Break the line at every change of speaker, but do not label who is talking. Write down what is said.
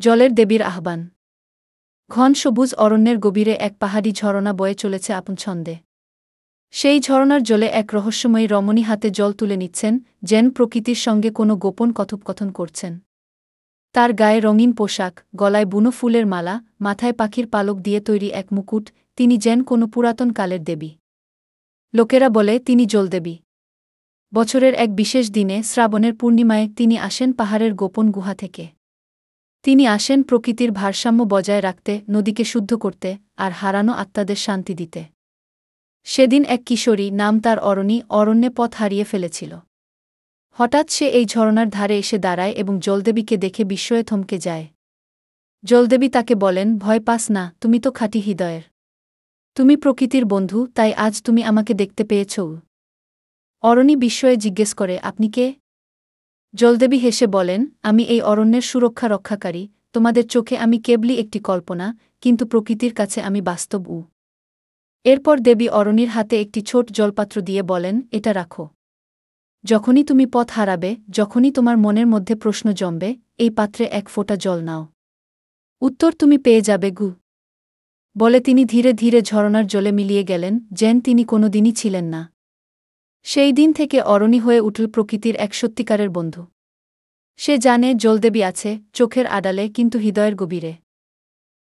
জলের দেবীর আহ্বান। ঘন সবুজ অরণ্যের গভীরে এক পাহাড়ি ঝরনা বয়ে চলেছে আপন ছন্দে। সেই ঝরনার জলে এক রহস্যময়ী রমণী হাতে জল তুলে নিচ্ছেন, যেন প্রকৃতির সঙ্গে কোনো গোপন কথোপকথন করছেন। তার গায়ে রঙিন পোশাক, গলায় বুনো ফুলের মালা, মাথায় পাখির পালক দিয়ে তৈরি এক মুকুট, তিনি যেন কোনো পুরাতন কালের দেবী। লোকেরা বলে তিনি জলদেবী। বছরের এক বিশেষ দিনে, শ্রাবণের পূর্ণিমায়, তিনি আসেন পাহাড়ের গোপন গুহা থেকে। তিনি আসেন প্রকৃতির ভারসাম্য বজায় রাখতে, নদীকে শুদ্ধ করতে, আর হারানো আত্মাদের শান্তি দিতে। সেদিন এক কিশোরী, নাম তার অরণি, অরণ্যে পথ হারিয়ে ফেলেছিল। হঠাৎ সে এই ঝরনার ধারে এসে দাঁড়ায় এবং জলদেবীকে দেখে বিস্ময়ে থমকে যায়। জলদেবী তাকে বলেন, ভয় পাস না, তুমি তো খাঁটি হৃদয়ের। তুমি প্রকৃতির বন্ধু, তাই আজ তুমি আমাকে দেখতে পেয়েছ। অরণি বিস্ময়ে জিজ্ঞেস করে, আপনি কে? জলদেবী হেসে বলেন, আমি এই অরণ্যের সুরক্ষা রক্ষাকারী। তোমাদের চোখে আমি কেবলই একটি কল্পনা, কিন্তু প্রকৃতির কাছে আমি বাস্তব। এরপর দেবী অরণির হাতে একটি ছোট জলপাত্র দিয়ে বলেন, এটা রাখো। যখনই তুমি পথ হারাবে, যখনই তোমার মনের মধ্যে প্রশ্ন জমবে, এই পাত্রে এক ফোঁটা জল নাও। উত্তর তুমি পেয়ে যাবে গু। বলে তিনি ধীরে ধীরে ঝরনার জলে মিলিয়ে গেলেন, যেন তিনি কোনোদিনই ছিলেন না। সেই দিন থেকে অরণি হয়ে উঠল প্রকৃতির এক সত্যিকারের বন্ধু। সে জানে জলদেবী আছে চোখের আড়ালে, কিন্তু হৃদয়ের গভীরে।